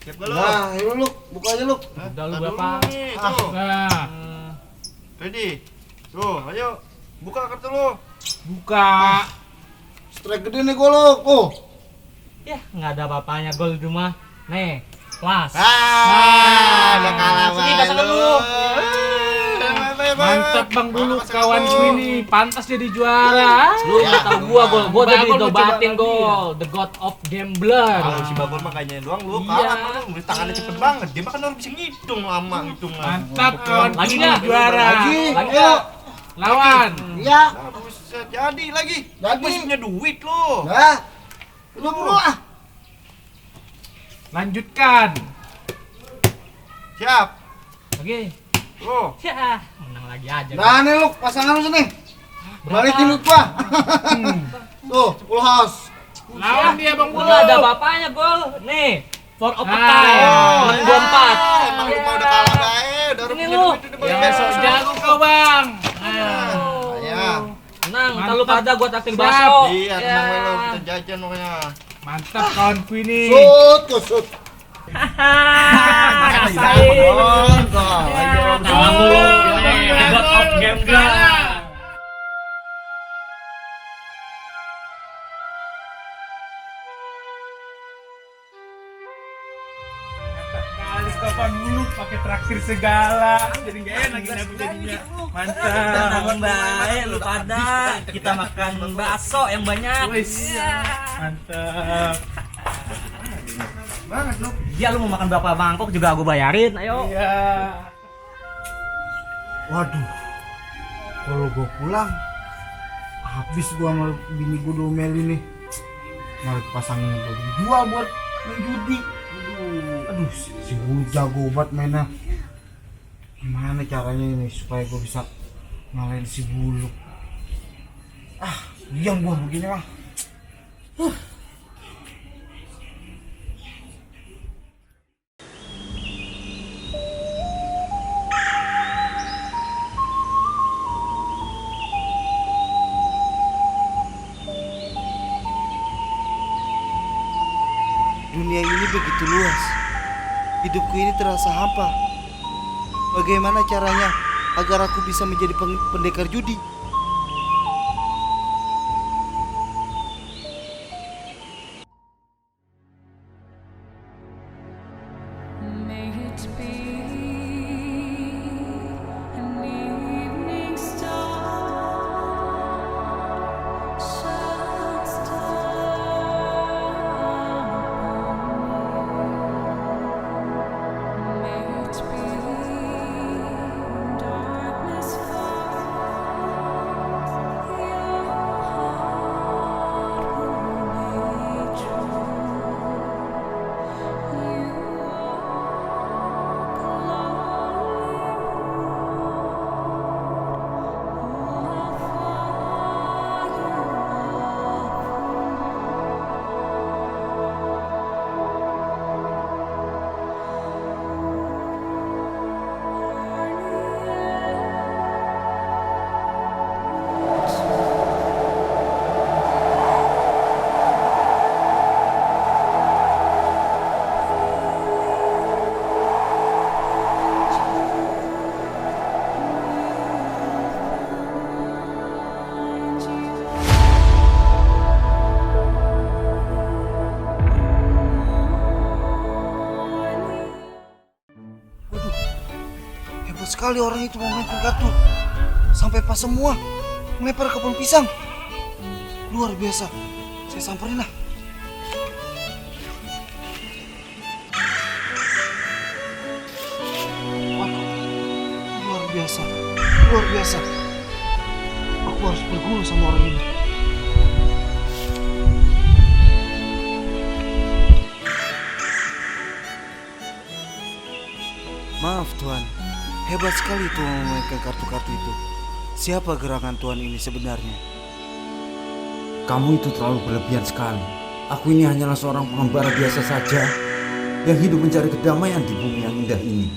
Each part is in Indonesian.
Siap gak lu? Nah, ayo lu, buka aja lu. Udah lu Bapak. Tuh. Nah, Ready? Tuh, ayo. Buka kartu lu. buka. Strike gede nih gua lu. Oh. Ya, nggak ada apa-apanya gol di rumah. Nih, kelas. Udah kalah Sini, pasangan lu. Mantap Bang dulu kawanku ini, pantas jadi juara. Lu nggak tahu gua jadi Bagol lu diobatin coba gol. The God of Gambler. Kalau si Bagol mah kayaknya doang lu Iya. kalah lu, tangannya cepet banget. Dia mah kan orang bisa ngitung lama hitungan. Mantap kawanku Lagi ini nggak? juara. Lagi. Lagi Ayo. Lawan. Iya. Nah, buset, jadi lagi. Jadi. Masih punya duit lu. Nah. Lu bro ah. Lanjutkan. Siap. Oke. Tuh. Ya, menang lagi aja. Nah, nih lu pasangan lu sini. Balikin duit gua. Tuh, 10 house. Lawan dia Bang Gua Bulu. nggak ada apa-apanya gol. Nih, for overtime. Ah. Menang 2-4. Emang lu mah udah kalah bae, udah Ini punya lu. duit udah Ya bayar. besok jago kau Bang. Ya. Menang, Mantap. kalau pada gua traktir Siap. bakso. Iya, tenang we lu, kita jajan pokoknya. Mantap kawanku ini. Shoot, tuh shoot. Rasain. Kalah mulu. The God of Gambler. Kali kapan dulu pakai traktir segala. Jadi enggak enak ini aku jadinya. Mantap. Bangun baik lu pada. Kita makan bakso yang banyak. Wis. Mantap. Banget lu. Ya lu mau makan berapa mangkok juga aku bayarin. Ayo. Iya. Waduh. Kalau gua pulang habis gua sama bini gua domeli nih. Malah pasangin gua dijual buat main judi. Aduh, si Bulu jago banget mainnya. Gimana caranya ini supaya gua bisa ngalahin si Bulu? Ah, diam gua begini mah. Dunia ini begitu luas. Hidupku ini terasa hampa. Bagaimana caranya agar aku bisa menjadi pendekar judi? May it be an evening star shines down upon me. May it be darkness falls, your heart will be true. You walk Hebat sekali orang itu mau melempar kartu. Sampai pas semua melempar ke pohon pisang. Luar biasa. Saya samperin lah. Waduh, luar biasa. Luar biasa. Aku harus berguru sama orang ini. Maaf Tuhan, hebat sekali Tuhan memainkan kartu-kartu itu. Siapa gerangan Tuhan ini sebenarnya? Kamu itu terlalu berlebihan sekali. Aku ini hanyalah seorang pengembara biasa saja yang hidup mencari kedamaian di bumi yang indah ini.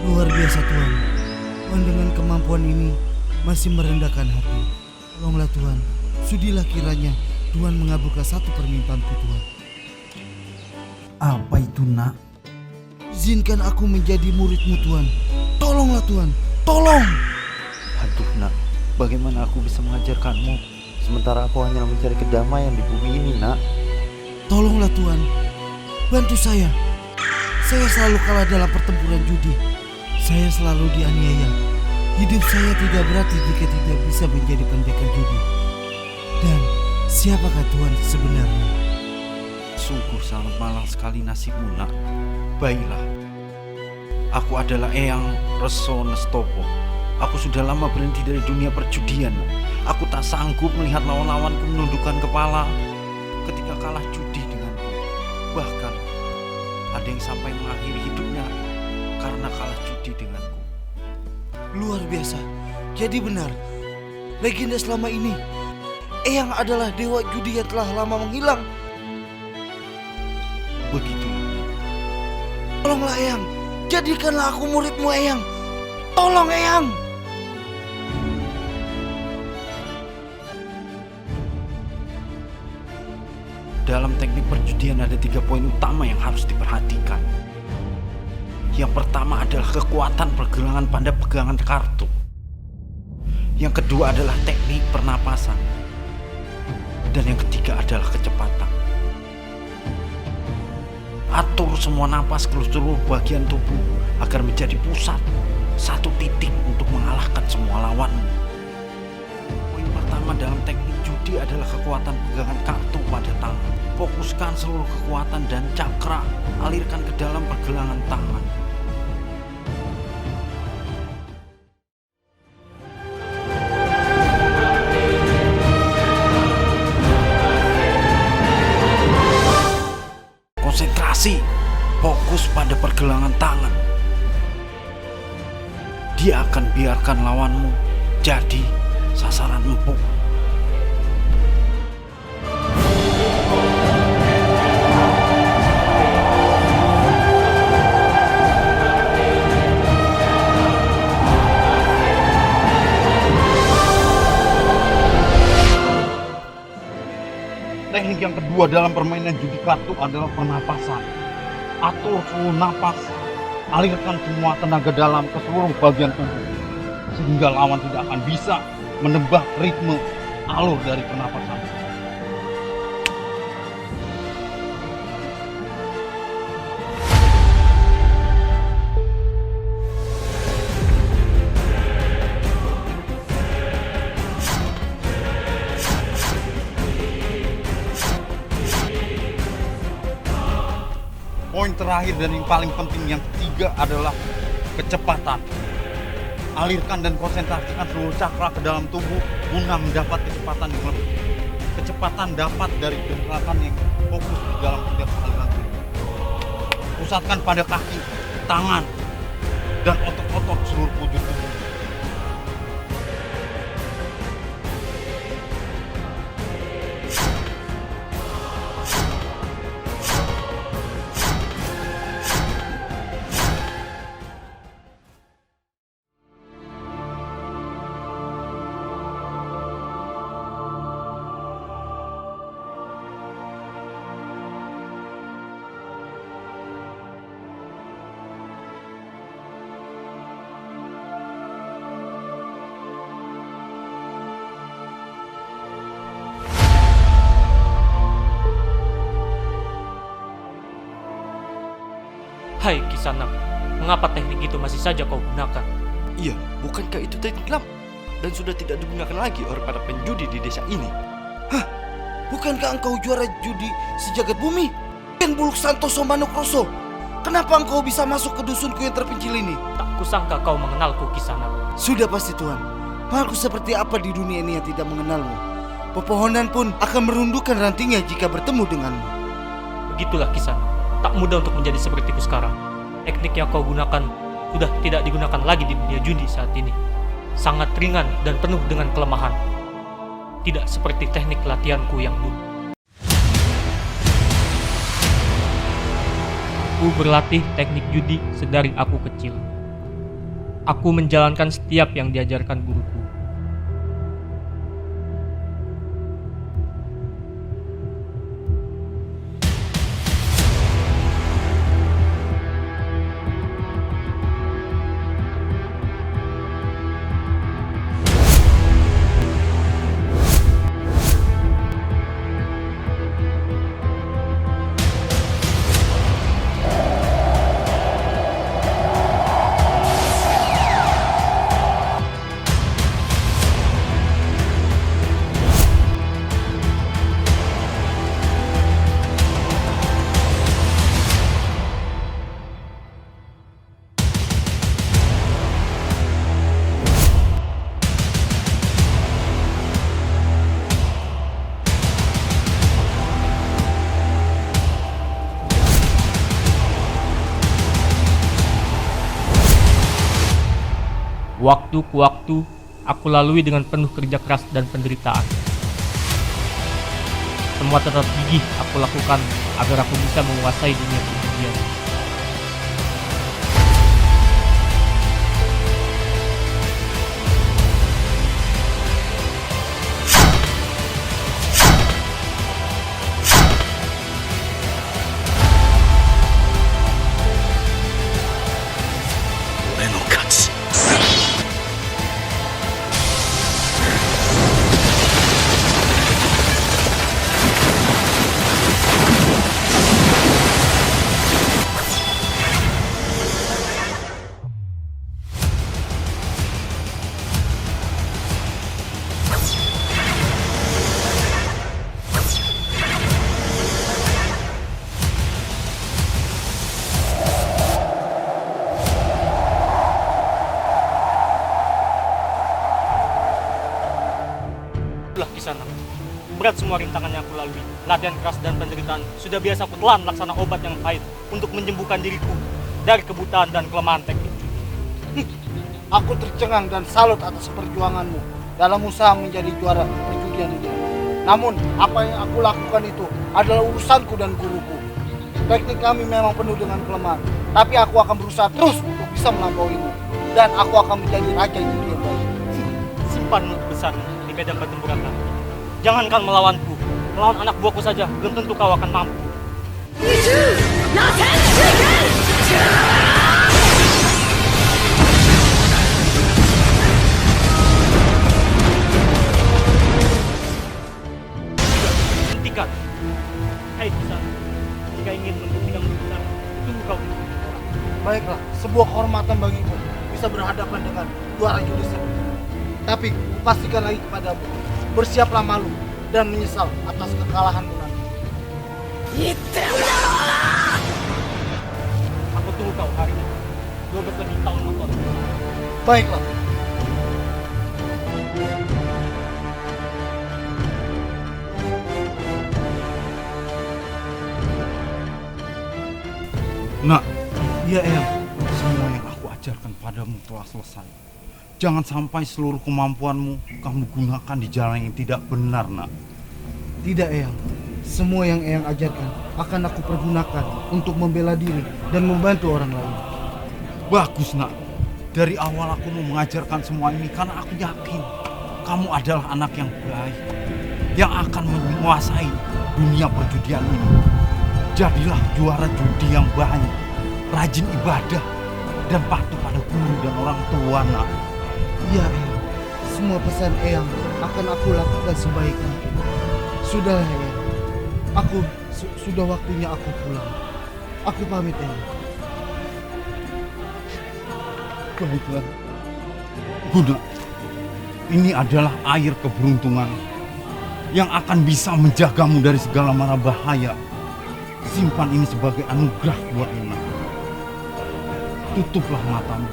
Luar biasa Tuhan. Tuhan dengan kemampuan ini masih merendahkan hati. Tolonglah Tuhan. Sudilah kiranya Tuhan mengabulkan satu permintaanku Tuhan. Apa itu, nak? Izinkan aku menjadi muridmu, Tuan. Tolonglah, Tuan. Tolong! Aduh nak, bagaimana aku bisa mengajarkanmu sementara aku hanya mencari kedamaian di bumi ini nak? Tolonglah, Tuan. Bantu saya. Saya selalu kalah dalam pertempuran judi. Saya selalu dianiaya. Hidup saya tidak berarti jika tidak bisa menjadi pendekar judi. Dan siapakah Tuhan sebenarnya? Sungguh sangat malang sekali nasibmu, nak. Baiklah, aku adalah Eyang Reso Nestopo. Aku sudah lama berhenti dari dunia perjudian. Aku tak sanggup melihat lawan-lawanku menundukkan kepala ketika kalah judi denganku. Bahkan ada yang sampai mengakhiri hidupnya karena kalah judi denganku. Luar biasa. Jadi benar, legenda selama ini, Eyang adalah dewa judi yang telah lama menghilang. Begitulah. Tolonglah, Eyang. Jadikanlah aku muridmu, Eyang. Tolong, Eyang. Dalam teknik perjudian ada 3 poin utama yang harus diperhatikan. Yang pertama adalah kekuatan pergelangan pada pegangan kartu. Yang kedua adalah teknik pernapasan. Dan yang ketiga adalah kecepatan. Atur semua napas ke seluruh bagian tubuh agar menjadi pusat, satu titik untuk mengalahkan semua lawanmu. Poin pertama dalam teknik judi adalah kekuatan pegangan kartu pada tangan. Fokuskan seluruh kekuatan dan cakra, alirkan ke dalam pergelangan tangan. Konsentrasi, fokus pada pergelangan tangan. Dia akan biarkan lawanmu jadi sasaran empuk. Teknik yang kedua dalam permainan judi kartu adalah pernapasan. Atur seluruh napas, alirkan semua tenaga dalam ke seluruh bagian tubuh, sehingga lawan tidak akan bisa menebak ritme alur dari pernapasan. Poin terakhir dan yang paling penting yang ketiga adalah kecepatan. Alirkan dan konsentrasikan seluruh cakra ke dalam tubuh guna mendapat kecepatan yang lebih. Kecepatan dapat dari gerakan yang fokus di dalam setiap aliran tubuh. Pusatkan pada kaki, tangan, dan otot-otot seluruh wujud tubuh. Hai Kisanak, mengapa teknik itu masih saja kau gunakan? Iya, bukankah itu teknik lama dan sudah tidak digunakan lagi oleh para penjudi di desa ini? Hah? Bukankah engkau juara judi sejagat bumi? Ken Buluk Santoso Manukroso. Kenapa engkau bisa masuk ke dusunku yang terpencil ini? Tak kusangka kau mengenalku Kisanak. Sudah pasti Tuhan. Makhluk seperti apa di dunia ini yang tidak mengenalmu? Pepohonan pun akan merundukkan rantingnya jika bertemu denganmu. Begitulah Kisanak. Tak mudah untuk menjadi sepertiku sekarang. Teknik yang kau gunakan sudah tidak digunakan lagi di dunia judi saat ini. Sangat ringan dan penuh dengan kelemahan. Tidak seperti teknik latihanku yang dulu. Aku berlatih teknik judi sedari aku kecil. Aku menjalankan setiap yang diajarkan guruku. Waktu ke waktu, aku lalui dengan penuh kerja keras dan penderitaan. Semua tetap gigih aku lakukan agar aku bisa menguasai dunia perjudian. Itulah Kisanak. Berat semua rintangan yang aku lalui. Latihan keras dan penderitaan sudah biasa aku telan laksana obat yang pahit untuk menyembuhkan diriku dari kebutaan dan kelemahan teknik. Aku tercengang dan salut atas perjuanganmu dalam usaha menjadi juara perjudian ini. Namun, apa yang aku lakukan itu adalah urusanku dan guruku. Teknik kami memang penuh dengan kelemahan, tapi aku akan berusaha terus untuk bisa melampauimu. Dan aku akan menjadi raja judi yang baik. Simpan mulut besar di medan pertempuran nanti. Jangankan melawanku, melawan anak buahku saja belum tentu kau akan mampu. Hentikan. Hai Kisanak, jika ingin membuktikan kebenaran, tunggu kau. Baiklah, sebuah kehormatan bagiku bisa berhadapan dengan juara judi seperti itu. Tapi, pastikan lagi kepadamu, bersiaplah malu dan menyesal atas kekalahanmu nanti. Aku tunggu kau hari ini. 12 lebih tahun nonton. Baiklah. Nak, iya Eyang, semua yang aku ajarkan padamu telah selesai. Jangan sampai seluruh kemampuanmu kamu gunakan di jalan yang tidak benar, Nak. Tidak, Eyang. Semua yang Eyang ajarkan akan aku pergunakan untuk membela diri dan membantu orang lain. Bagus, Nak. Dari awal aku mau mengajarkan semua ini karena aku yakin kamu adalah anak yang baik, yang akan menguasai dunia perjudian ini. Jadilah juara judi yang banyak, rajin ibadah, dan patuh pada guru dan orang tua, Nak. Iya, Eyang. Semua pesan Eyang akan aku lakukan sebaik mungkin. Sudahlah, Eyang. Sudah waktunya aku pulang. Aku pamit, Eyang. Baiklah. Bunda, ini adalah air keberuntungan yang akan bisa menjagamu dari segala mara bahaya. Simpan ini sebagai anugerah buatmu, Nak. Tutuplah matamu.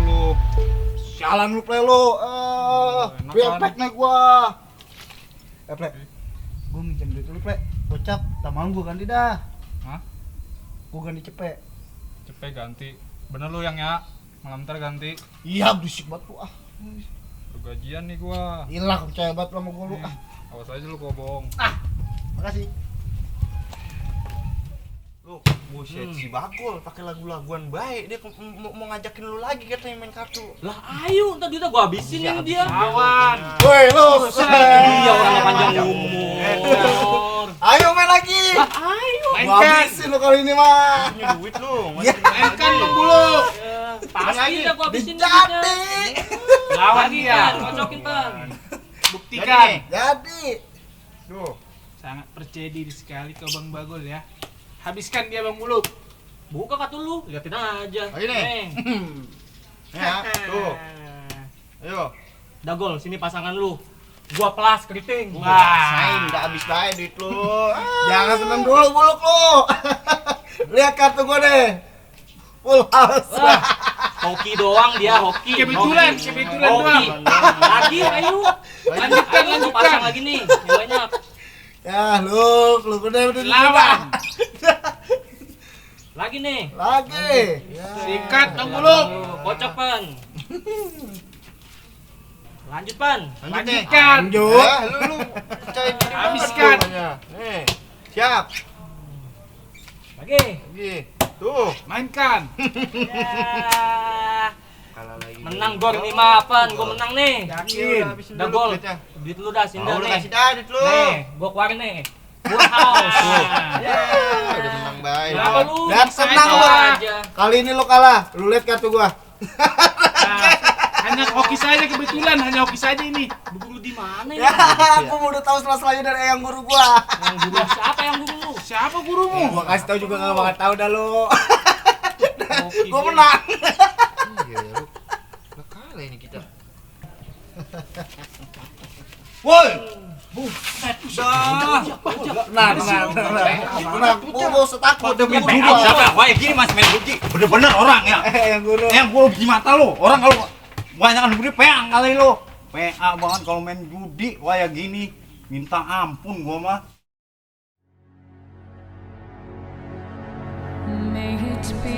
Lu. Sialan lu, Ple, lu. Bepek nih gua. Ple. Gua minjem duit lu, Ple. Bocap, tak mau gua ganti dah. Hah? Gua ganti cepet. Cepet ganti. Bener lu yang ya. Malam ntar ganti. Iya, berisik banget lu. Udah gajian nih gua. Ilah, percaya banget sama gua lu. Awas aja lu kok bohong. Makasih. Lu, buset si Bakul pakai lagu-laguan baik. Dia mau ngajakin lu lagi katanya main kartu. Lah ayo, ntar duitnya gua habisin ini dia. Awan. Woi, lu. Iya orang panjang umur. Ayo main lagi. Ayo. Gua habisin lu kali ini mah. Punya duit lu. Ya. Mainkan lu dulu. Pasti dah gua habisin Jadi. Lawan dia. Cocokin Pan. Buktikan. Jadi. Duh. Sangat percaya diri sekali kau Bang Bagol ya. Habiskan dia Bang Muluk. Buka kartu lu, liatin aja. Oh, ini. Ya, tuh. Ayo. Dagol, sini pasangan lu. Gua plus keriting. Sain udah habis baik duit lu. Jangan seneng dulu buluk lu. Lihat kartu gua deh. Full house. Hoki doang dia, hoki. Kebetulan Hoki. doang. Lagi, ayo. Lanjutkan. Pasang lagi nih, yang banyak. Ya, lu udah Lawan. Lagi nih. Lagi. Sikat Bang Buluk. Kocok pan. Lanjut pan. Lanjutkan. Lanjut. Lu percaya diri Habiskan. Nih, siap. Lagi. Lagi. Tuh. Mainkan. Ya. Kalah lagi. Menang gol 5 pan. Gue menang nih. Yakin. Udah gol. Duit lu dah sindal Udah nih. kasih dah duit lu. Nih, gua keluarin nih. Full house. Ya, udah menang baik. Kenapa lu? Dan senang Tahu gua. aja. Kali ini lu kalah. Lu lihat kartu gua. Nah, hanya hoki saja kebetulan, hanya hoki saja ini. Guru di mana Ya, ya? aku udah tahu selanjutnya dari yang guru gua. Yang guru siapa yang guru lu? Siapa gurumu? Gua kasih tahu juga enggak bakal tahu dah lu. Hoki Gua dia. menang. Iya, lu. Lah kalah ini kita. Woi. Dah. Tenang. Gua setakut demi Main gua. siapa? Wah, gini Mas main judi. Bener-bener orang ya. Yang guru. Yang gua di mata lo. Orang kalau banyak judi peang kali lo. PA banget kalau main judi kayak gini. Minta ampun gua mah. May it be